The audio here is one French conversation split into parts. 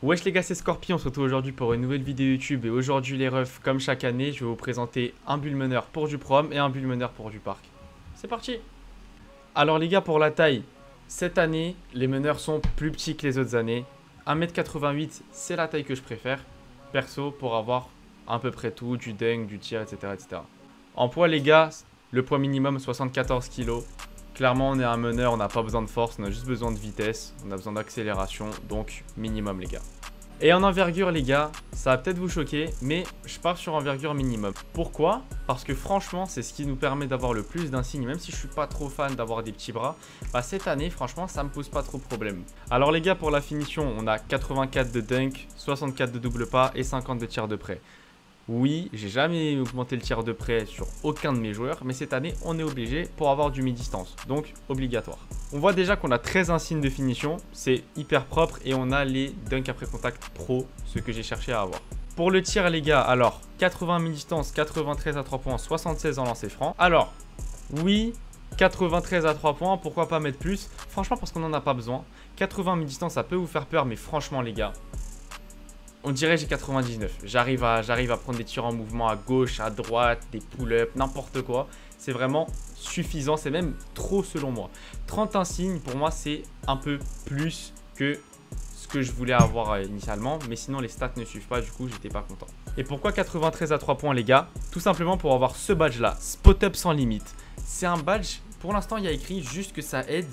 Wesh les gars, c'est Scorpion, on se retrouve aujourd'hui pour une nouvelle vidéo YouTube et aujourd'hui les refs, comme chaque année, je vais vous présenter un bull meneur pour du prom et un bull meneur pour du parc. C'est parti. Alors les gars, pour la taille, cette année, les meneurs sont plus petits que les autres années. 1m88, c'est la taille que je préfère, perso, pour avoir à peu près tout, du dunk, du tir, etc. etc. En poids les gars, le poids minimum 74 kg. Clairement, on est un meneur, on n'a pas besoin de force, on a juste besoin de vitesse, on a besoin d'accélération, donc minimum les gars. Et en envergure les gars, ça va peut-être vous choquer, mais je pars sur envergure minimum. Pourquoi? Parce que franchement, c'est ce qui nous permet d'avoir le plus d'insignes, même si je suis pas trop fan d'avoir des petits bras. Bah cette année, franchement, ça me pose pas trop de problème. Alors les gars, pour la finition, on a 84 de dunk, 64 de double pas et 50 de tir de près. Oui, j'ai jamais augmenté le tir de près sur aucun de mes joueurs, mais cette année, on est obligé pour avoir du mi-distance, donc obligatoire. On voit déjà qu'on a 13 insignes de finition, c'est hyper propre et on a les dunks après contact pro, ce que j'ai cherché à avoir. Pour le tir les gars, alors 80 mi-distance, 93 à 3 points, 76 en lancer franc. Alors, oui, 93 à 3 points, pourquoi pas mettre plus? Franchement, parce qu'on n'en a pas besoin. 80 mi-distance, ça peut vous faire peur, mais franchement les gars, on dirait j'ai 99. J'arrive à prendre des tirs en mouvement à gauche, à droite, des pull-ups, n'importe quoi. C'est vraiment suffisant, c'est même trop selon moi. 30 insignes, pour moi, c'est un peu plus que ce que je voulais avoir initialement. Mais sinon, les stats ne suivent pas, du coup, j'étais pas content. Et pourquoi 93 à 3 points, les gars? Tout simplement pour avoir ce badge-là, Spot Up sans limite. C'est un badge, pour l'instant, il y a écrit juste que ça aide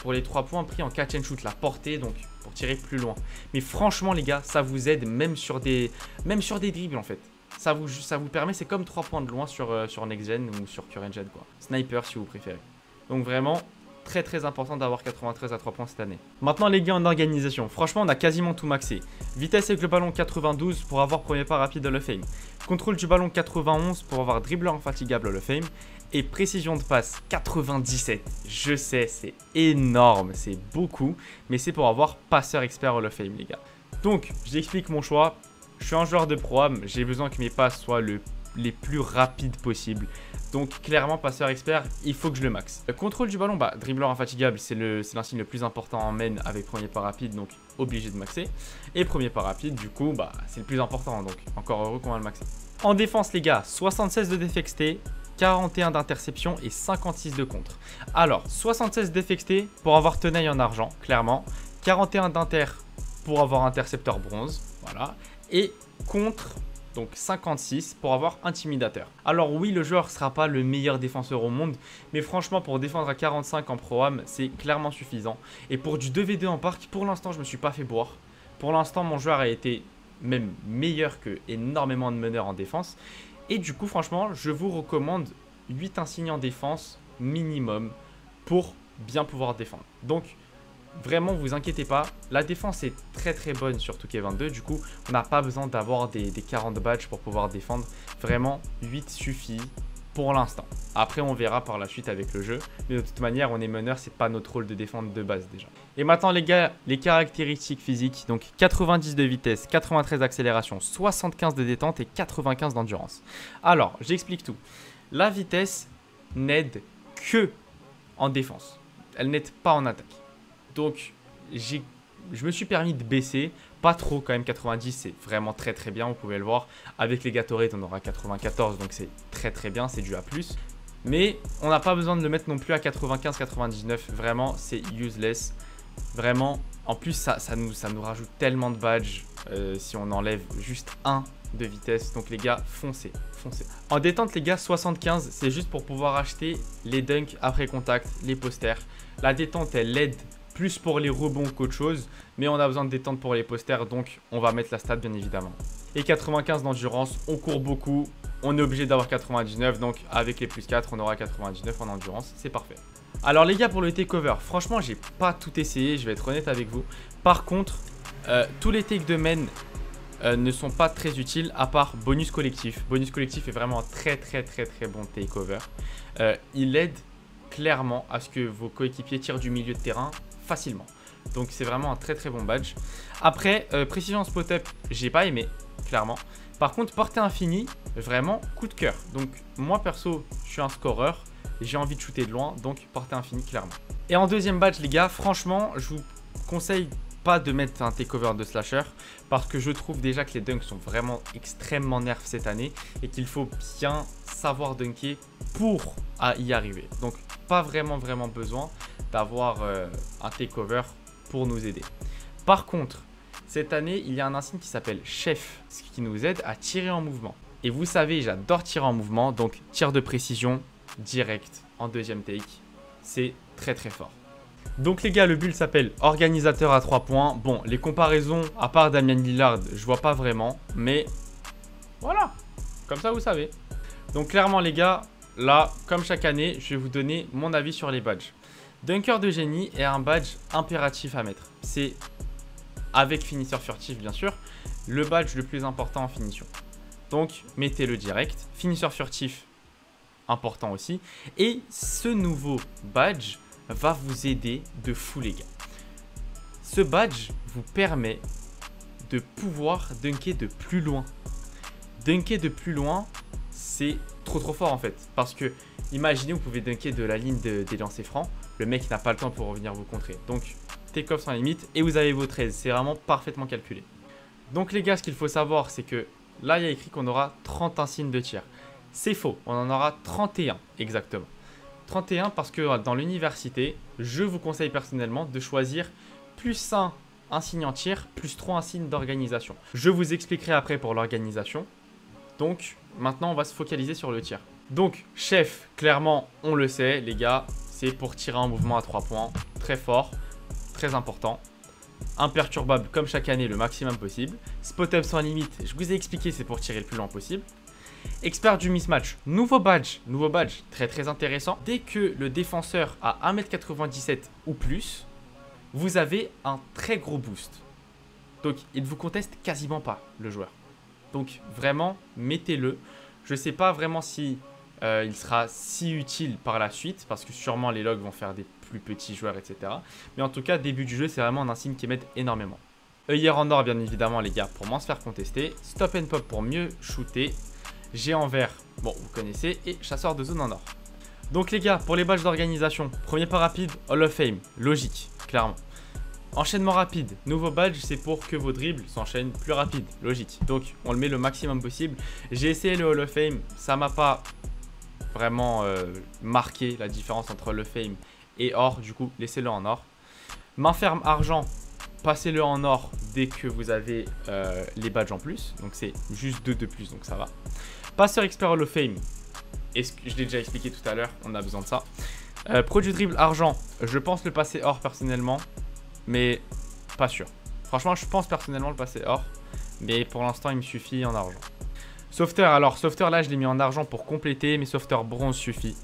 pour les 3 points pris en catch and shoot, la portée, donc pour tirer plus loin. Mais franchement les gars, ça vous aide même sur des dribbles en fait. Ça vous permet, c'est comme 3 points de loin sur Next Gen ou sur Current Gen quoi. Sniper si vous préférez. Donc vraiment très important d'avoir 93 à 3 points cette année. Maintenant les gars en organisation, franchement on a quasiment tout maxé. Vitesse avec le ballon 92 pour avoir premier pas rapide Hall of Fame. Contrôle du ballon 91 pour avoir dribbleur infatigable Hall of Fame. Et précision de passe 97. Je sais, c'est énorme, c'est beaucoup. Mais c'est pour avoir passeur expert Hall of Fame les gars. Donc j'explique mon choix. Je suis un joueur de pro-am, j'ai besoin que mes passes soient les plus rapides possibles. Donc clairement passeur expert, il faut que je le max. Le contrôle du ballon, bah dribbleur infatigable, c'est l'insigne le plus important en main avec premier pas rapide, donc obligé de maxer. Et premier pas rapide, du coup, bah c'est le plus important, donc encore heureux qu'on va le maxer. En défense les gars, 76 de défexté, 41 d'interception et 56 de contre. Alors 76 défexté pour avoir tenaille en argent, clairement. 41 d'inter pour avoir intercepteur bronze, voilà. Et contre, donc 56 pour avoir intimidateur. Alors oui, le joueur ne sera pas le meilleur défenseur au monde, mais franchement pour défendre à 45 en pro-am, c'est clairement suffisant. Et pour du 2v2 en parc, pour l'instant je ne me suis pas fait boire. Pour l'instant mon joueur a été même meilleur que énormément de meneurs en défense. Et du coup franchement je vous recommande 8 insignes en défense minimum pour bien pouvoir défendre. Donc vraiment vous inquiétez pas, la défense est très bonne sur 2K22. Du coup on n'a pas besoin d'avoir des 40 badges pour pouvoir défendre. Vraiment 8 suffit pour l'instant. Après on verra par la suite avec le jeu. Mais de toute manière on est meneur, c'est pas notre rôle de défendre de base déjà. Et maintenant les gars, les caractéristiques physiques. Donc 90 de vitesse, 93 d'accélération, 75 de détente et 95 d'endurance. Alors j'explique tout. La vitesse n'aide que en défense. Elle n'aide pas en attaque. Donc je me suis permis de baisser. Pas trop quand même, 90 c'est vraiment très bien, vous pouvez le voir. Avec les Gatorade on aura 94, donc c'est très bien, c'est du A+. Mais on n'a pas besoin de le mettre non plus à 95-99, vraiment c'est useless. Vraiment, en plus ça nous rajoute tellement de badges si on enlève juste un de vitesse. Donc les gars, foncez. En détente les gars, 75 c'est juste pour pouvoir acheter les dunks après contact, les posters. La détente elle aide plus pour les rebonds qu'autre chose, mais on a besoin de détente pour les posters, donc on va mettre la stat bien évidemment. Et 95 d'endurance, on court beaucoup, on est obligé d'avoir 99, donc avec les plus 4 on aura 99 en endurance, c'est parfait. Alors les gars, pour le takeover, franchement j'ai pas tout essayé, je vais être honnête avec vous. Par contre tous les takes de main ne sont pas très utiles à part bonus collectif. Bonus collectif est vraiment un très bon takeover. Il aide clairement à ce que vos coéquipiers tirent du milieu de terrain facilement. Donc c'est vraiment un très bon badge. Après, précision spot up, j'ai pas aimé, clairement. Par contre, portée infinie, vraiment coup de cœur. Donc moi perso, je suis un scoreur, j'ai envie de shooter de loin, donc portée infinie, clairement. Et en deuxième badge, les gars, franchement, je vous conseille pas de mettre un takeover de slasher parce que je trouve déjà que les dunks sont vraiment extrêmement nerfs cette année et qu'il faut bien savoir dunker pour y arriver. Donc pas vraiment besoin d'avoir un takeover pour nous aider. Par contre, cette année, il y a un insigne qui s'appelle Chef, ce qui nous aide à tirer en mouvement. Et vous savez, j'adore tirer en mouvement, donc tir de précision direct en deuxième take. C'est très fort. Donc les gars, le build s'appelle organisateur à 3 points. Bon, les comparaisons, à part Damian Lillard, je vois pas vraiment. Mais voilà, comme ça vous savez. Donc clairement les gars, là, comme chaque année, je vais vous donner mon avis sur les badges. Dunker de génie est un badge impératif à mettre. C'est, avec finisseur furtif bien sûr, le badge le plus important en finition. Donc mettez-le direct. Finisseur furtif, important aussi. Et ce nouveau badge va vous aider de fou les gars. Ce badge vous permet de pouvoir dunker de plus loin. Dunker de plus loin, c'est trop fort en fait. Parce que imaginez, vous pouvez dunker de la ligne des lancers francs. Le mec n'a pas le temps pour revenir vous contrer. Donc take-off sans limite et vous avez vos 13. C'est vraiment parfaitement calculé. Donc les gars, ce qu'il faut savoir, c'est que là, il y a écrit qu'on aura 30 insignes de tir. C'est faux, on en aura 31 exactement. 31 parce que dans l'université, je vous conseille personnellement de choisir plus 1 insigne en tir, plus 3 insignes d'organisation. Je vous expliquerai après pour l'organisation. Donc maintenant, on va se focaliser sur le tir. Donc chef, clairement, on le sait les gars, c'est pour tirer en mouvement à 3 points. Très fort, très important. Imperturbable comme chaque année le maximum possible. Spot-up sans limite, je vous ai expliqué, c'est pour tirer le plus loin possible. Expert du mismatch, nouveau badge très intéressant. Dès que le défenseur a 1m97 ou plus, vous avez un très gros boost. Donc il ne vous conteste quasiment pas le joueur. Donc vraiment mettez-le. Je ne sais pas vraiment si il sera si utile par la suite parce que sûrement les logs vont faire des plus petits joueurs etc. Mais en tout cas début du jeu c'est vraiment un insigne qui m'aide énormément. œillère en or bien évidemment les gars pour moins se faire contester. Stop and pop pour mieux shooter. Géant vert, bon vous connaissez, et chasseur de zone en or. Donc les gars, pour les badges d'organisation, premier pas rapide, Hall of Fame, logique, clairement. Enchaînement rapide, nouveau badge, c'est pour que vos dribbles s'enchaînent plus rapide, logique. Donc on le met le maximum possible. J'ai essayé le Hall of Fame, ça m'a pas vraiment marqué la différence entre Hall of Fame et or, du coup laissez-le en or. Main ferme argent, passez-le en or dès que vous avez les badges en plus. Donc c'est juste 2 de plus, donc ça va. Passeur expert Hall of Fame, je l'ai déjà expliqué tout à l'heure, on a besoin de ça. Produit dribble argent, je pense le passer or personnellement, mais pas sûr. Franchement, je pense personnellement le passer or, mais pour l'instant, il me suffit en argent. Sauveteur, alors sauveteur là, je l'ai mis en argent pour compléter, mais sauveteur bronze suffit.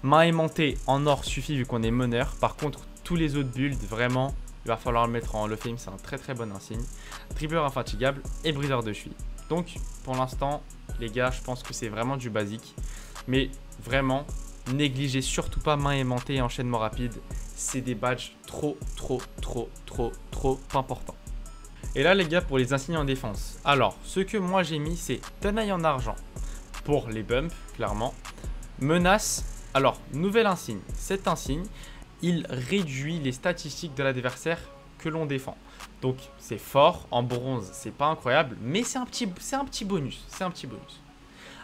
Main aimantée en or suffit vu qu'on est meneur. Par contre, tous les autres builds, vraiment, il va falloir le mettre en Hall of Fame, c'est un très bon insigne. Dribbleur infatigable et briseur de cheville. Donc, pour l'instant, les gars, je pense que c'est vraiment du basique. Mais vraiment, négligez surtout pas main aimantée et enchaînement rapide. C'est des badges trop importants. Et là, les gars, pour les insignes en défense. Alors, ce que moi j'ai mis, c'est tenaille en argent pour les bumps, clairement. Menace. Alors, nouvel insigne. Cet insigne, il réduit les statistiques de l'adversaire que l'on défend. Donc c'est fort, en bronze c'est pas incroyable, mais c'est un petit bonus,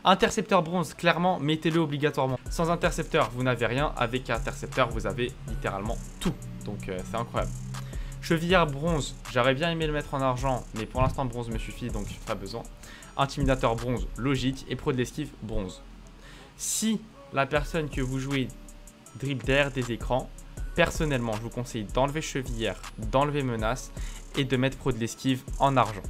Intercepteur bronze, clairement mettez-le obligatoirement. Sans intercepteur vous n'avez rien, avec intercepteur vous avez littéralement tout, donc c'est incroyable. Chevillard bronze, j'aurais bien aimé le mettre en argent, mais pour l'instant bronze me suffit, donc pas besoin. Intimidateur bronze, logique, et pro de l'esquive bronze. Si la personne que vous jouez dribble derrière des écrans, personnellement, je vous conseille d'enlever chevillère, d'enlever menace et de mettre pro de l'esquive en argent.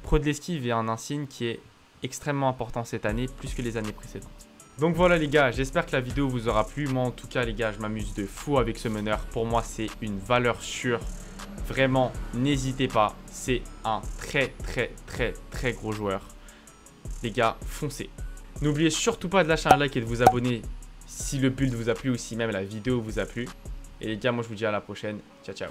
Pro de l'esquive est un insigne qui est extrêmement important cette année, plus que les années précédentes. Donc voilà les gars, j'espère que la vidéo vous aura plu. Moi en tout cas les gars, je m'amuse de fou avec ce meneur. Pour moi c'est une valeur sûre. Vraiment, n'hésitez pas. C'est un très gros joueur. Les gars, foncez. N'oubliez surtout pas de lâcher un like et de vous abonner si le build vous a plu ou si même la vidéo vous a plu. Et les gars, moi je vous dis à la prochaine. Ciao, ciao.